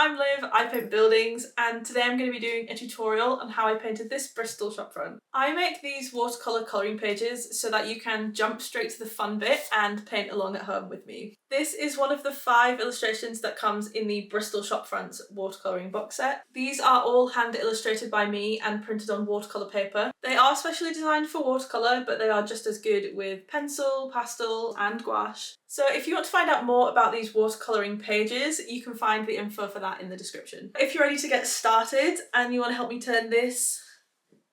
I'm Liv, I paint buildings, and today I'm going to be doing a tutorial on how I painted this Bristol shopfront. I make these watercolour colouring pages so that you can jump straight to the fun bit and paint along at home with me. This is one of the 5 illustrations that comes in the Bristol shopfront's watercolouring box set. These are all hand illustrated by me and printed on watercolour paper. They are specially designed for watercolour, but they are just as good with pencil, pastel and gouache. So if you want to find out more about these watercolouring pages, you can find the info for that in the description. If you're ready to get started and you want to help me turn this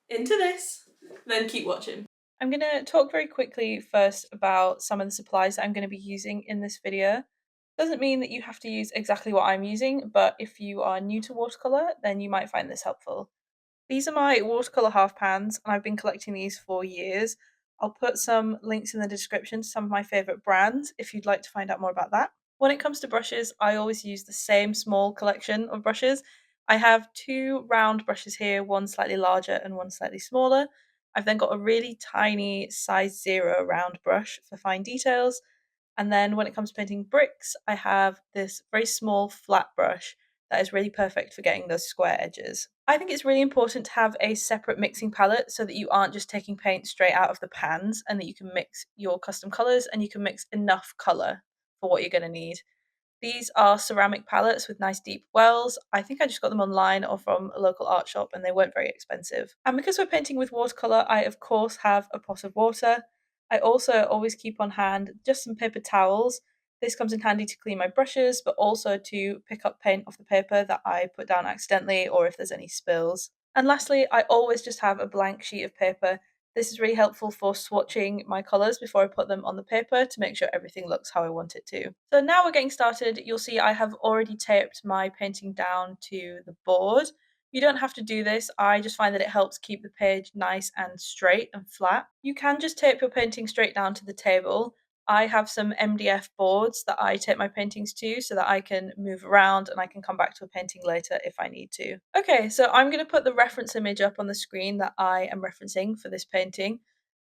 into this, then keep watching. I'm going to talk very quickly first about some of the supplies that I'm going to be using in this video. Doesn't mean that you have to use exactly what I'm using, but if you are new to watercolour, then you might find this helpful. These are my watercolour half pans, and I've been collecting these for years. I'll put some links in the description to some of my favourite brands if you'd like to find out more about that. When it comes to brushes, I always use the same small collection of brushes. I have 2 round brushes here, one slightly larger and one slightly smaller. I've then got a really tiny size 0 round brush for fine details. And then when it comes to painting bricks, I have this very small flat brush that is really perfect for getting those square edges. I think it's really important to have a separate mixing palette so that you aren't just taking paint straight out of the pans, and that you can mix your custom colours and you can mix enough colour for what you're going to need. These are ceramic palettes with nice deep wells. I think I just got them online or from a local art shop, and they weren't very expensive. And because we're painting with watercolour, I of course have a pot of water. I also always keep on hand just some paper towels. This comes in handy to clean my brushes, but also to pick up paint off the paper that I put down accidentally or if there's any spills. And lastly, I always just have a blank sheet of paper. This is really helpful for swatching my colours before I put them on the paper to make sure everything looks how I want it to. So now we're getting started. You'll see I have already taped my painting down to the board. You don't have to do this, I just find that it helps keep the page nice and straight and flat. You can just tape your painting straight down to the table. I have some MDF boards that I tape my paintings to so that I can move around and I can come back to a painting later if I need to. Okay, so I'm going to put the reference image up on the screen that I am referencing for this painting.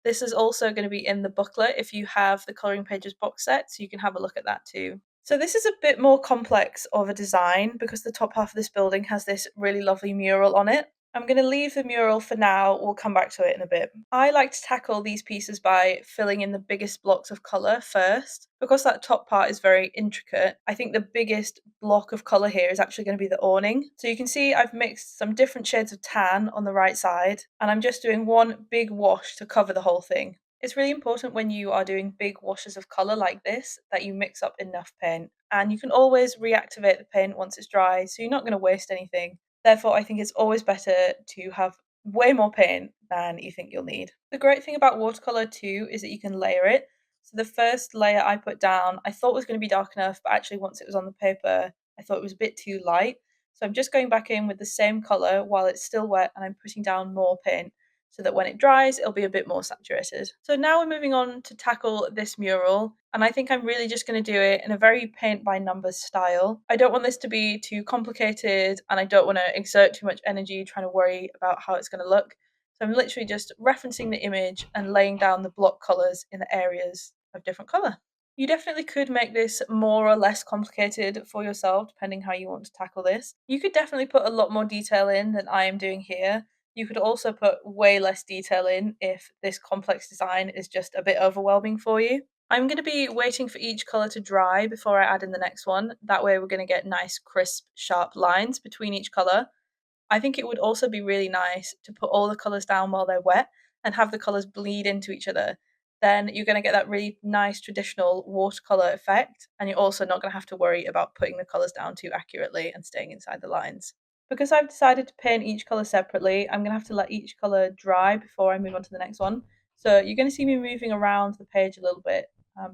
This is also going to be in the booklet if you have the Colouring Pages box set, so you can have a look at that too. So this is a bit more complex of a design because the top half of this building has this really lovely mural on it. I'm going to leave the mural for now, we'll come back to it in a bit. I like to tackle these pieces by filling in the biggest blocks of colour first. Because that top part is very intricate, I think the biggest block of colour here is actually going to be the awning. So you can see I've mixed some different shades of tan on the right side, and I'm just doing one big wash to cover the whole thing. It's really important when you are doing big washes of colour like this that you mix up enough paint, and you can always reactivate the paint once it's dry, so you're not going to waste anything. Therefore, I think it's always better to have way more paint than you think you'll need. The great thing about watercolour too is that you can layer it. So the first layer I put down, I thought was going to be dark enough, but actually once it was on the paper, I thought it was a bit too light. So I'm just going back in with the same colour while it's still wet, and I'm putting down more paint so that when it dries, it'll be a bit more saturated. So now we're moving on to tackle this mural, and I think I'm really just going to do it in a very paint by numbers style. I don't want this to be too complicated, and I don't want to exert too much energy trying to worry about how it's going to look. So I'm literally just referencing the image and laying down the block colours in the areas of different colour. You definitely could make this more or less complicated for yourself, depending how you want to tackle this. You could definitely put a lot more detail in than I am doing here. You could also put way less detail in if this complex design is just a bit overwhelming for you. I'm going to be waiting for each colour to dry before I add in the next one. That way we're going to get nice, crisp, sharp lines between each colour. I think it would also be really nice to put all the colours down while they're wet and have the colours bleed into each other. Then you're going to get that really nice traditional watercolour effect, and you're also not going to have to worry about putting the colours down too accurately and staying inside the lines. Because I've decided to paint each colour separately, I'm going to have to let each colour dry before I move on to the next one. So you're going to see me moving around the page a little bit,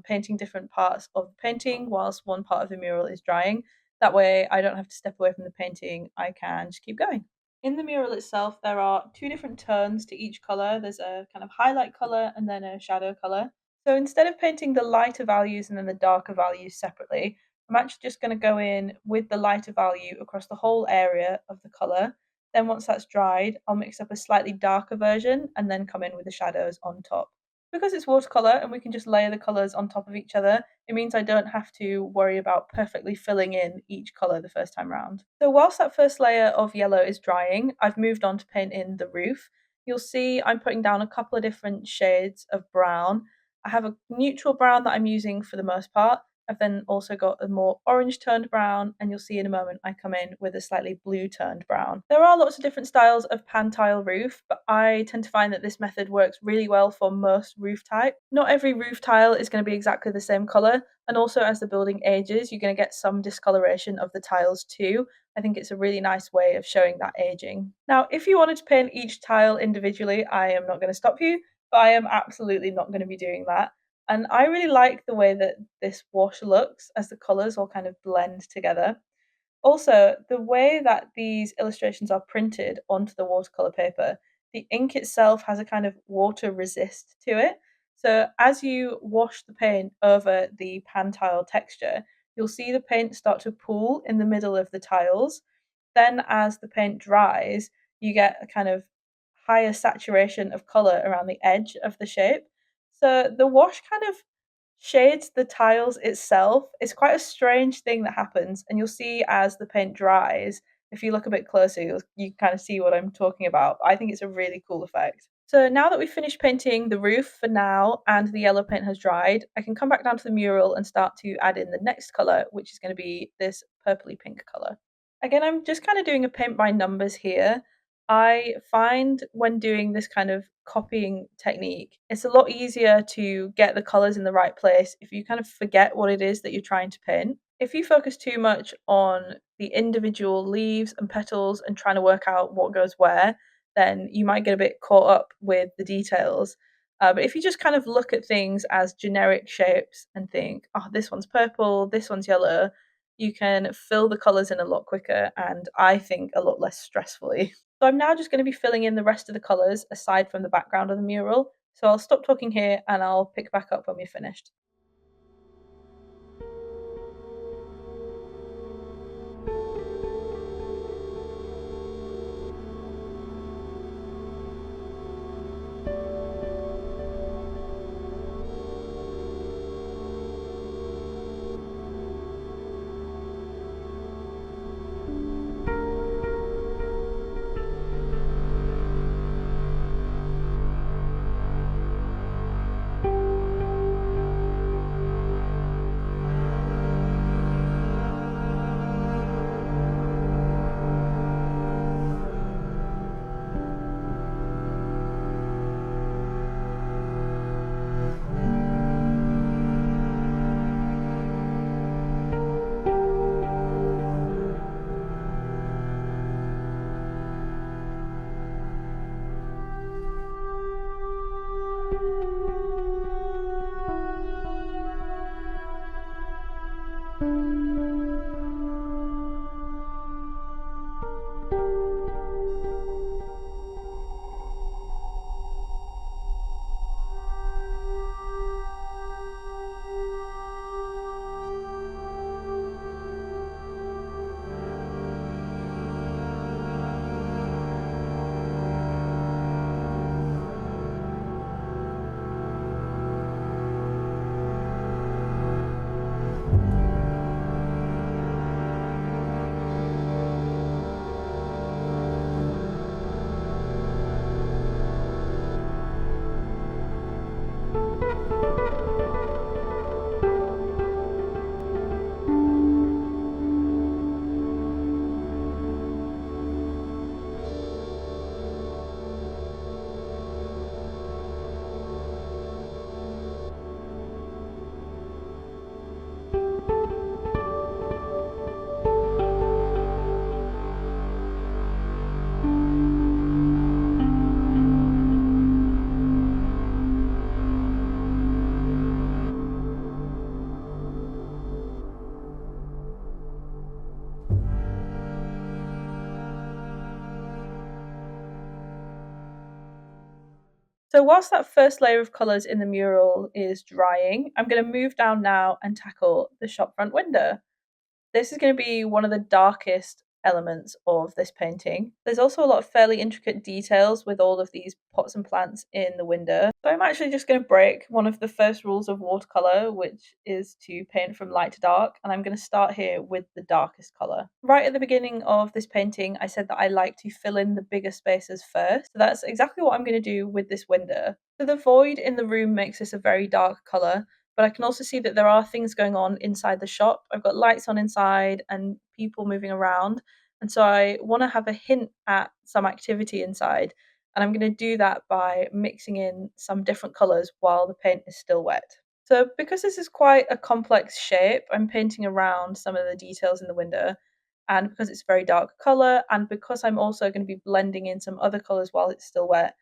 painting different parts of the painting whilst one part of the mural is drying. That way I don't have to step away from the painting, I can just keep going. In the mural itself, there are 2 different tones to each colour. There's a kind of highlight colour and then a shadow colour. So instead of painting the lighter values and then the darker values separately, I'm actually just going to go in with the lighter value across the whole area of the colour. Then once that's dried, I'll mix up a slightly darker version and then come in with the shadows on top. Because it's watercolour and we can just layer the colours on top of each other, it means I don't have to worry about perfectly filling in each colour the first time round. So whilst that first layer of yellow is drying, I've moved on to paint in the roof. You'll see I'm putting down a couple of different shades of brown. I have a neutral brown that I'm using for the most part. I've then also got a more orange toned brown, and you'll see in a moment I come in with a slightly blue toned brown. There are lots of different styles of pan tile roof, but I tend to find that this method works really well for most roof types. Not every roof tile is going to be exactly the same colour, and also as the building ages, you're going to get some discoloration of the tiles too. I think it's a really nice way of showing that aging. Now, if you wanted to paint each tile individually, I am not going to stop you, but I am absolutely not going to be doing that. And I really like the way that this wash looks as the colours all kind of blend together. Also, the way that these illustrations are printed onto the watercolor paper, the ink itself has a kind of water resist to it. So as you wash the paint over the pan tile texture, you'll see the paint start to pool in the middle of the tiles. Then as the paint dries, you get a kind of higher saturation of color around the edge of the shape. So the wash kind of shades the tiles itself. It's quite a strange thing that happens, and you'll see as the paint dries. If you look a bit closer, you kind of see what I'm talking about. I think it's a really cool effect. So now that we've finished painting the roof for now and the yellow paint has dried, I can come back down to the mural and start to add in the next colour, which is going to be this purpley pink colour. Again, I'm just kind of doing a paint by numbers here. I find when doing this kind of copying technique, it's a lot easier to get the colors in the right place if you kind of forget what it is that you're trying to paint. If you focus too much on the individual leaves and petals and trying to work out what goes where, then you might get a bit caught up with the details. But if you just kind of look at things as generic shapes and think, oh, this one's purple, this one's yellow, you can fill the colors in a lot quicker and I think a lot less stressfully. So I'm now just going to be filling in the rest of the colours aside from the background of the mural. So I'll stop talking here and I'll pick back up when we're finished. So whilst that first layer of colours in the mural is drying, I'm going to move down now and tackle the shop front window. This is going to be one of the darkest elements of this painting. There's also a lot of fairly intricate details with all of these pots and plants in the window. So I'm actually just going to break one of the first rules of watercolour, which is to paint from light to dark, and I'm going to start here with the darkest colour. Right at the beginning of this painting, I said that I like to fill in the bigger spaces first. So that's exactly what I'm going to do with this window. So the void in the room makes this a very dark colour, but I can also see that there are things going on inside the shop. I've got lights on inside and people moving around. And so I want to have a hint at some activity inside. And I'm going to do that by mixing in some different colours while the paint is still wet. So because this is quite a complex shape, I'm painting around some of the details in the window. And because it's a very dark colour, and because I'm also going to be blending in some other colours while it's still wet,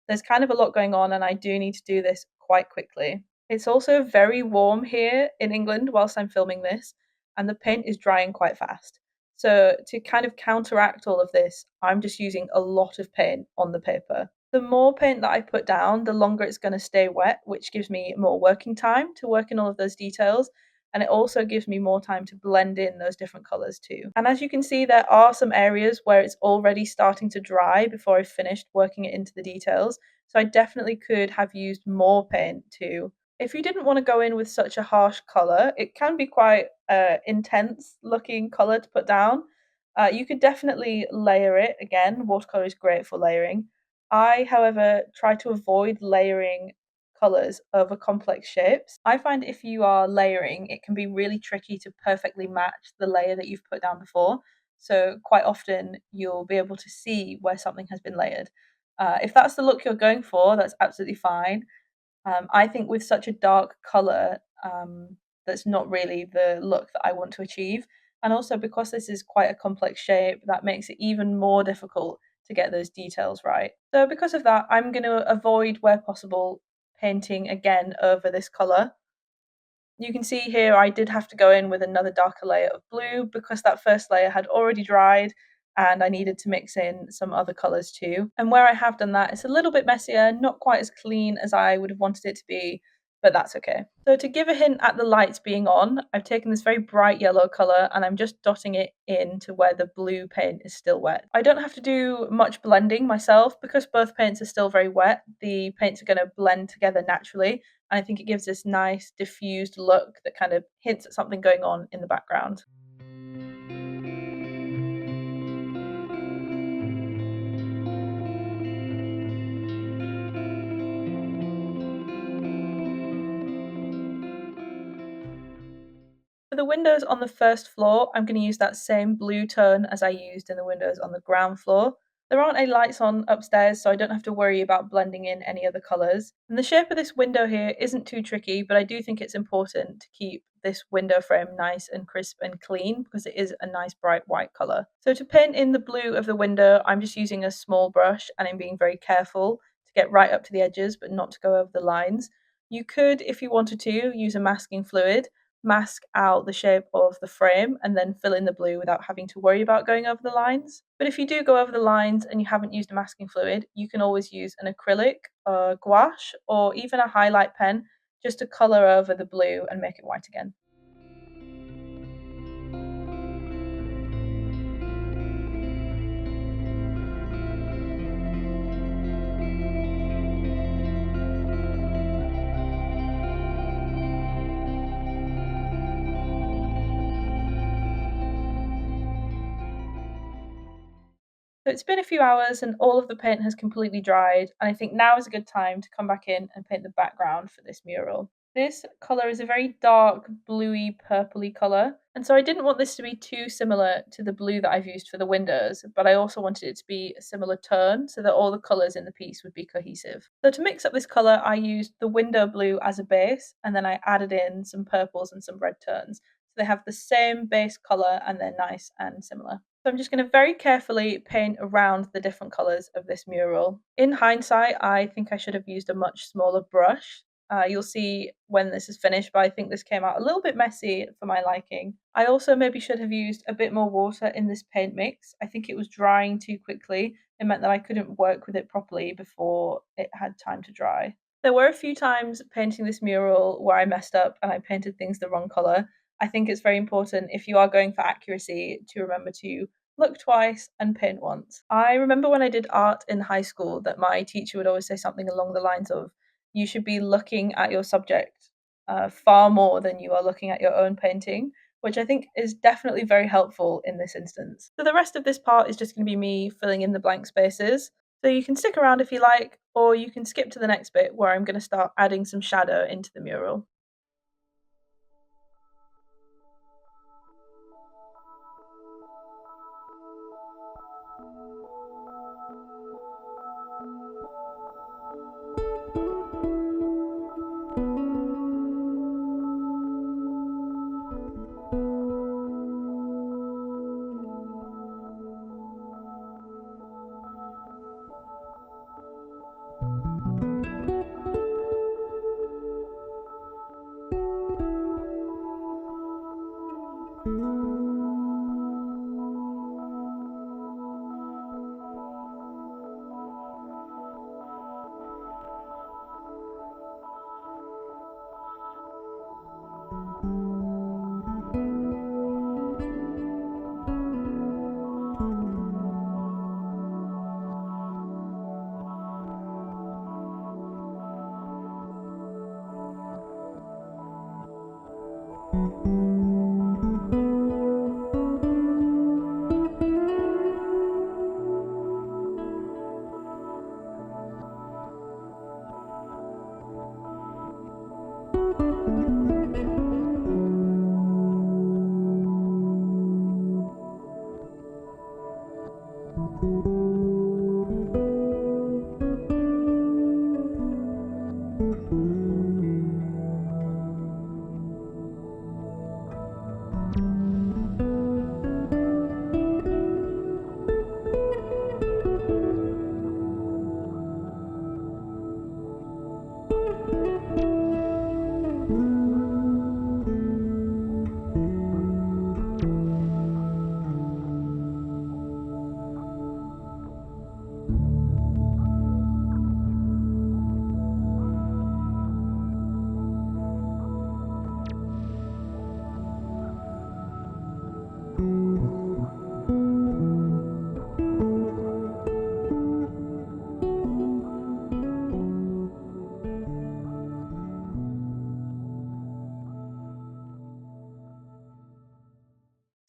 there's kind of a lot going on and I do need to do this quite quickly. It's also very warm here in England whilst I'm filming this, and the paint is drying quite fast. So, to kind of counteract all of this, I'm just using a lot of paint on the paper. The more paint that I put down, the longer it's going to stay wet, which gives me more working time to work in all of those details. And it also gives me more time to blend in those different colours too. And as you can see, there are some areas where it's already starting to dry before I've finished working it into the details. So I definitely could have used more paint too. If you didn't want to go in with such a harsh colour, it can be quite intense looking colour to put down. You could definitely layer it. Again, watercolour is great for layering. I, however, try to avoid layering colours over complex shapes. I find if you are layering, it can be really tricky to perfectly match the layer that you've put down before. So, quite often, you'll be able to see where something has been layered. If that's the look you're going for, that's absolutely fine. I think with such a dark color, that's not really the look that I want to achieve. And also because this is quite a complex shape, that makes it even more difficult to get those details right. So because of that, I'm going to avoid where possible painting again over this color. You can see here I did have to go in with another darker layer of blue because that first layer had already dried and I needed to mix in some other colours too. And where I have done that, it's a little bit messier, not quite as clean as I would have wanted it to be, but that's okay. So to give a hint at the lights being on, I've taken this very bright yellow colour and I'm just dotting it into where the blue paint is still wet. I don't have to do much blending myself because both paints are still very wet. The paints are going to blend together naturally, and I think it gives this nice diffused look that kind of hints at something going on in the background. For the windows on the first floor, I'm going to use that same blue tone as I used in the windows on the ground floor. There aren't any lights on upstairs, so I don't have to worry about blending in any other colours. And the shape of this window here isn't too tricky, but I do think it's important to keep this window frame nice and crisp and clean because it is a nice bright white colour. So to paint in the blue of the window, I'm just using a small brush and I'm being very careful to get right up to the edges but not to go over the lines. You could, if you wanted to, use a masking fluid, mask out the shape of the frame and then fill in the blue without having to worry about going over the lines. But if you do go over the lines and you haven't used a masking fluid, you can always use an acrylic, a gouache, or even a highlight pen just to colour over the blue and make it white again. So it's been a few hours and all of the paint has completely dried, and I think now is a good time to come back in and paint the background for this mural. This colour is a very dark bluey purpley colour, and so I didn't want this to be too similar to the blue that I've used for the windows, but I also wanted it to be a similar tone so that all the colours in the piece would be cohesive. So to mix up this colour, I used the window blue as a base, and then I added in some purples and some red tones. So they have the same base colour and they're nice and similar. So I'm just going to very carefully paint around the different colours of this mural. In hindsight, I think I should have used a much smaller brush. You'll see when this is finished, but I think this came out a little bit messy for my liking. I also maybe should have used a bit more water in this paint mix. I think it was drying too quickly. It meant that I couldn't work with it properly before it had time to dry. There were a few times painting this mural where I messed up and I painted things the wrong colour. I think it's very important if you are going for accuracy to remember to look twice, and paint once. I remember when I did art in high school that my teacher would always say something along the lines of, you should be looking at your subject far more than you are looking at your own painting, which I think is definitely very helpful in this instance. So the rest of this part is just going to be me filling in the blank spaces. So you can stick around if you like, or you can skip to the next bit where I'm going to start adding some shadow into the mural.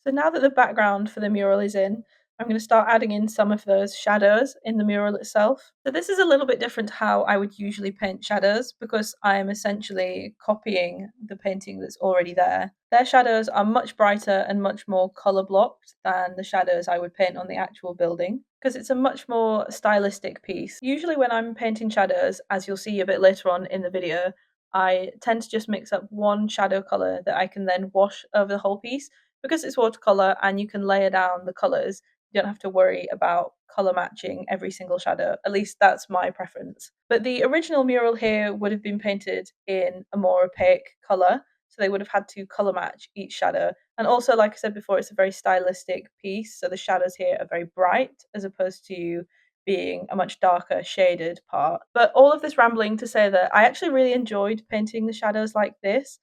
So now that the background for the mural is in, I'm going to start adding in some of those shadows in the mural itself. So this is a little bit different to how I would usually paint shadows because I am essentially copying the painting that's already there. Their shadows are much brighter and much more colour blocked than the shadows I would paint on the actual building because it's a much more stylistic piece. Usually when I'm painting shadows, as you'll see a bit later on in the video, I tend to just mix up one shadow colour that I can then wash over the whole piece because it's watercolor and you can layer down the colors. You don't have to worry about color matching every single shadow. At least that's my preference. But the original mural here would have been painted in a more opaque color, so they would have had to color match each shadow. And also, like I said before, it's a very stylistic piece, so the shadows here are very bright as opposed to being a much darker shaded part. But all of this rambling to say that I actually really enjoyed painting the shadows like this.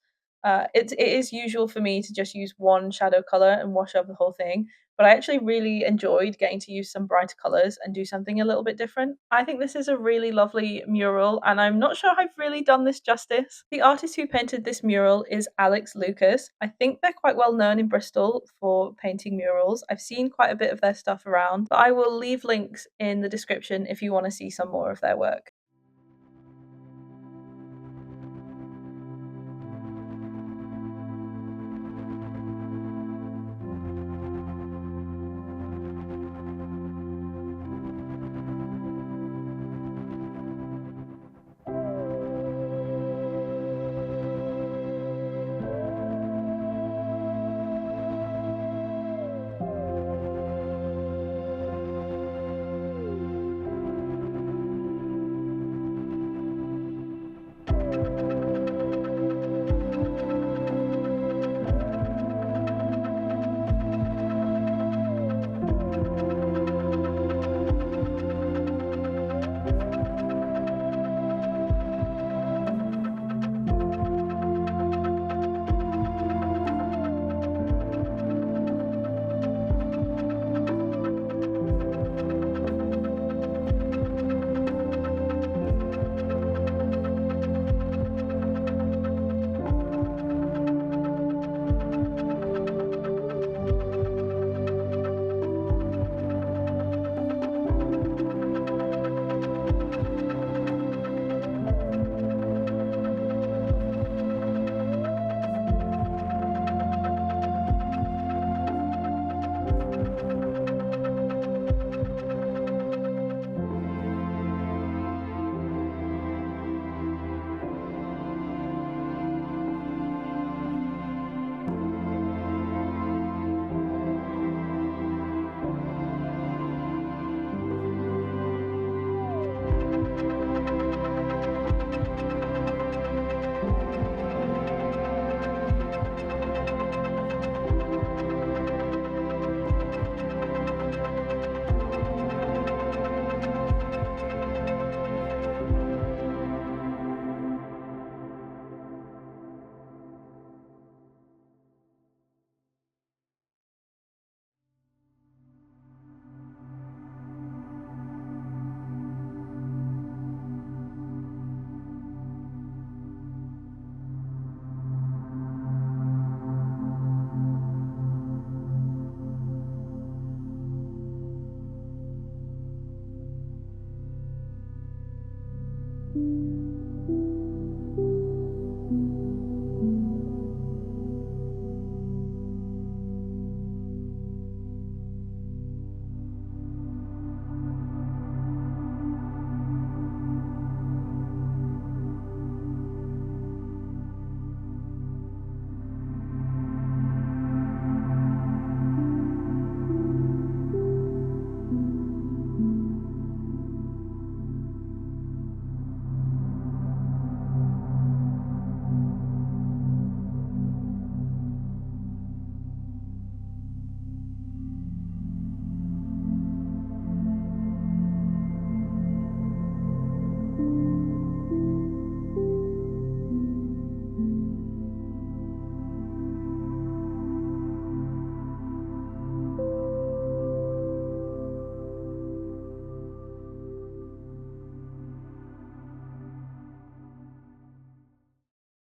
It is usual for me to just use one shadow color and wash over the whole thing, but I actually really enjoyed getting to use some brighter colors and do something a little bit different. I think this is a really lovely mural, and I'm not sure I've really done this justice. The artist who painted this mural is Alex Lucas. I think they're quite well known in Bristol for painting murals. I've seen quite a bit of their stuff around, but I will leave links in the description if you want to see some more of their work.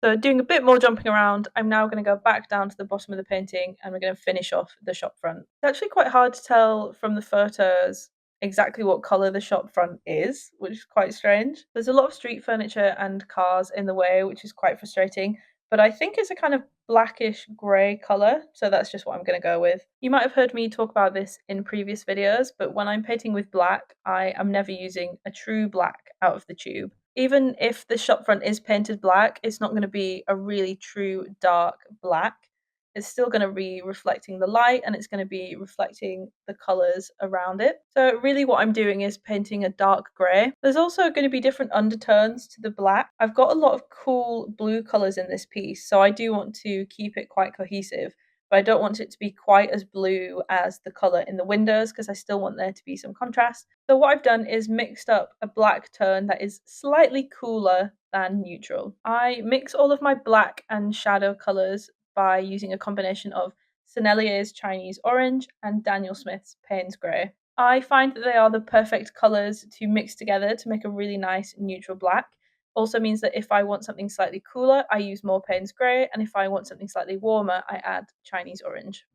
So doing a bit more jumping around, I'm now going to go back down to the bottom of the painting and we're going to finish off the shop front. It's actually quite hard to tell from the photos exactly what colour the shop front is, which is quite strange. There's a lot of street furniture and cars in the way, which is quite frustrating, but I think it's a kind of blackish grey colour, so that's just what I'm going to go with. You might have heard me talk about this in previous videos, but when I'm painting with black, I am never using a true black out of the tube. Even if the shop front is painted black, it's not going to be a really true dark black. It's still going to be reflecting the light and it's going to be reflecting the colours around it. So really what I'm doing is painting a dark grey. There's also going to be different undertones to the black. I've got a lot of cool blue colours in this piece, so I do want to keep it quite cohesive. But I don't want it to be quite as blue as the colour in the windows because I still want there to be some contrast. So what I've done is mixed up a black tone that is slightly cooler than neutral. I mix all of my black and shadow colours by using a combination of Sennelier's Chinese Orange and Daniel Smith's Payne's Grey. I find that they are the perfect colours to mix together to make a really nice neutral black. Also means that if I want something slightly cooler, I use more Payne's Grey, and if I want something slightly warmer, I add Chinese Orange.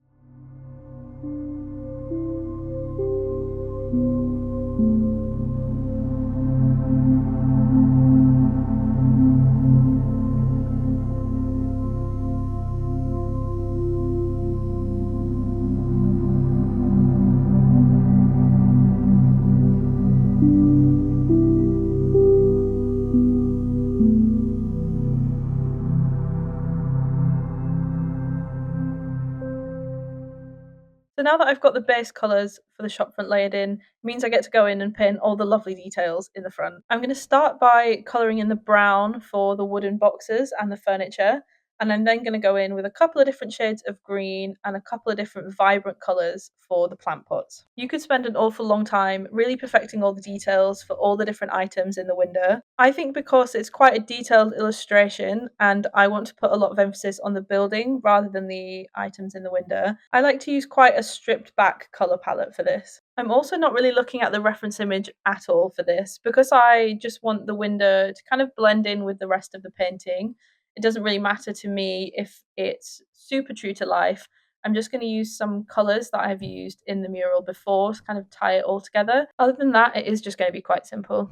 So now that I've got the base colours for the shop front layered in, it means I get to go in and paint all the lovely details in the front. I'm going to start by colouring in the brown for the wooden boxes and the furniture, and I'm then going to go in with a couple of different shades of green and a couple of different vibrant colours for the plant pots. You could spend an awful long time really perfecting all the details for all the different items in the window. I think because it's quite a detailed illustration and I want to put a lot of emphasis on the building rather than the items in the window, I like to use quite a stripped back colour palette for this. I'm also not really looking at the reference image at all for this because I just want the window to kind of blend in with the rest of the painting. It doesn't really matter to me if it's super true to life. I'm just going to use some colours that I've used in the mural before to kind of tie it all together. Other than that, it is just going to be quite simple.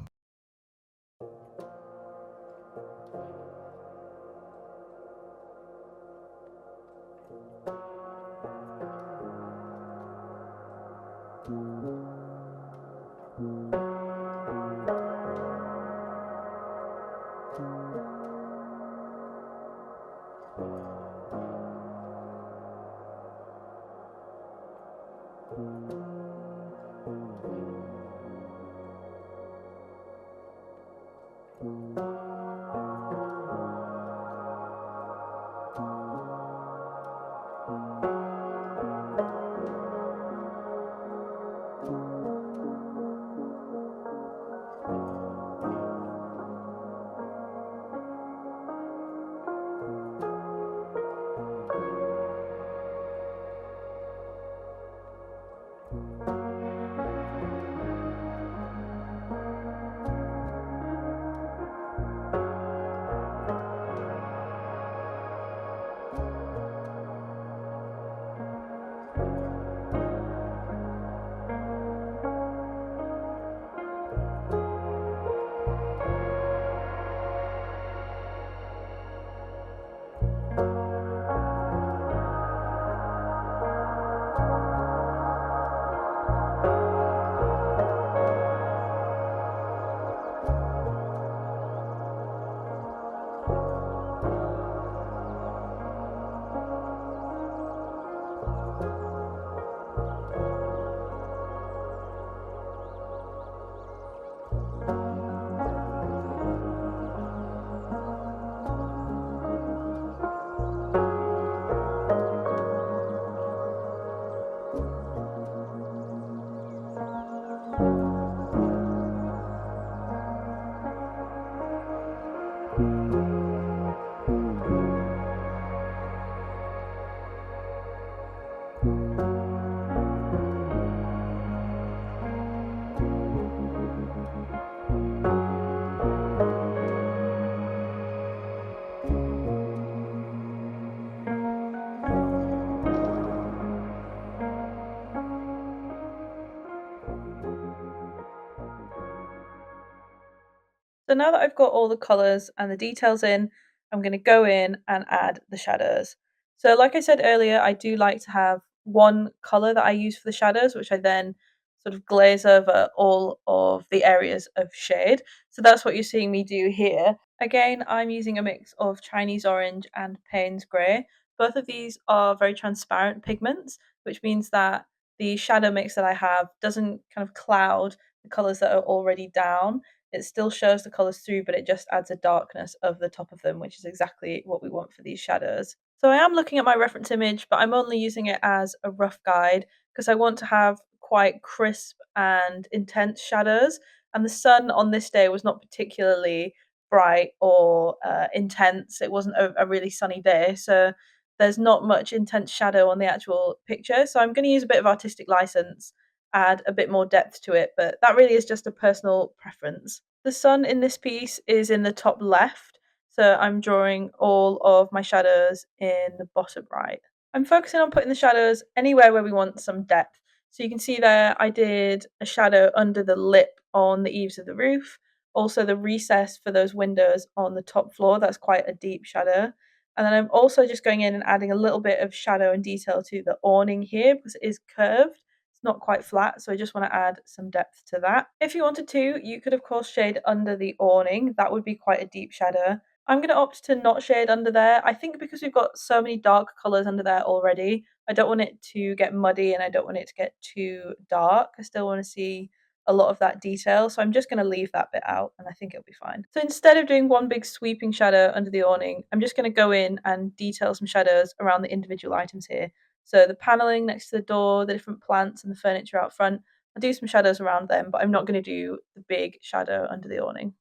So now that I've got all the colours and the details in, I'm going to go in and add the shadows. So like I said earlier, I do like to have one colour that I use for the shadows, which I then sort of glaze over all of the areas of shade. So that's what you're seeing me do here. Again, I'm using a mix of Chinese orange and Payne's grey. Both of these are very transparent pigments, which means that the shadow mix that I have doesn't kind of cloud the colours that are already down. It still shows the colours through, but it just adds a darkness over the top of them, which is exactly what we want for these shadows. So I am looking at my reference image, but I'm only using it as a rough guide because I want to have quite crisp and intense shadows. And the sun on this day was not particularly bright or intense. It wasn't a really sunny day, so there's not much intense shadow on the actual picture. So I'm going to use a bit of artistic license, add a bit more depth to it, but that really is just a personal preference. The sun in this piece is in the top left, so I'm drawing all of my shadows in the bottom right. I'm focusing on putting the shadows anywhere where we want some depth. So you can see there I did a shadow under the lip on the eaves of the roof, also the recess for those windows on the top floor, that's quite a deep shadow. And then I'm also just going in and adding a little bit of shadow and detail to the awning here because it is curved, not quite flat, so I just want to add some depth to that. If you wanted to, you could of course shade under the awning. That would be quite a deep shadow. I'm going to opt to not shade under there. I think because we've got so many dark colours under there already, I don't want it to get muddy and I don't want it to get too dark. I still want to see a lot of that detail, so I'm just going to leave that bit out and I think it'll be fine. So instead of doing one big sweeping shadow under the awning, I'm just going to go in and detail some shadows around the individual items here. So the panelling next to the door, the different plants and the furniture out front, I'll do some shadows around them, but I'm not going to do the big shadow under the awning.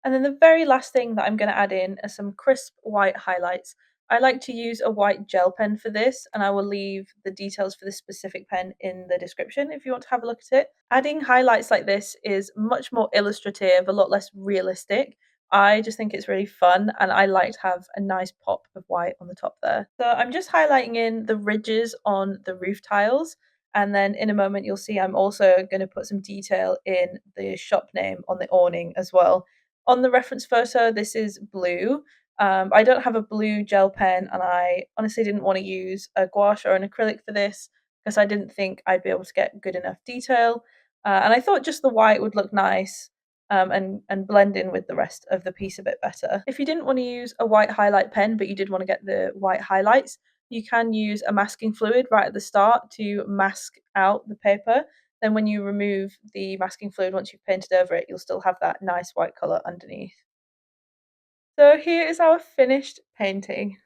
And then the very last thing that I'm going to add in are some crisp white highlights. I like to use a white gel pen for this, and I will leave the details for this specific pen in the description if you want to have a look at it. Adding highlights like this is much more illustrative, a lot less realistic. I just think it's really fun, and I like to have a nice pop of white on the top there. So I'm just highlighting in the ridges on the roof tiles, and then in a moment you'll see I'm also going to put some detail in the shop name on the awning as well. On the reference photo, this is blue. I don't have a blue gel pen, and I honestly didn't want to use a gouache or an acrylic for this because I didn't think I'd be able to get good enough detail. And I thought just the white would look nice and blend in with the rest of the piece a bit better. If you didn't want to use a white highlight pen, but you did want to get the white highlights, you can use a masking fluid right at the start to mask out the paper. Then when you remove the masking fluid, once you've painted over it, you'll still have that nice white colour underneath. So here is our finished painting.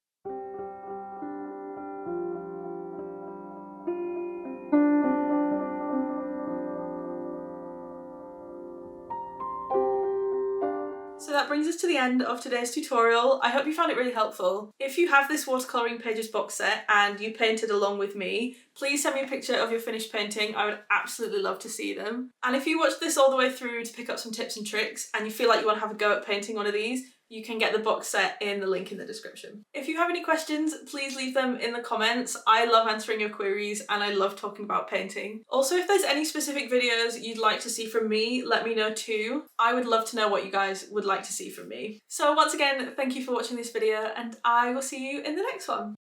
So that brings us to the end of today's tutorial. I hope you found it really helpful. If you have this watercolouring pages box set and you painted along with me, please send me a picture of your finished painting. I would absolutely love to see them. And if you watched this all the way through to pick up some tips and tricks and you feel like you want to have a go at painting one of these, you can get the box set in the link in the description. If you have any questions, please leave them in the comments. I love answering your queries and I love talking about painting. Also, if there's any specific videos you'd like to see from me, let me know too. I would love to know what you guys would like to see from me. So once again, thank you for watching this video and I will see you in the next one.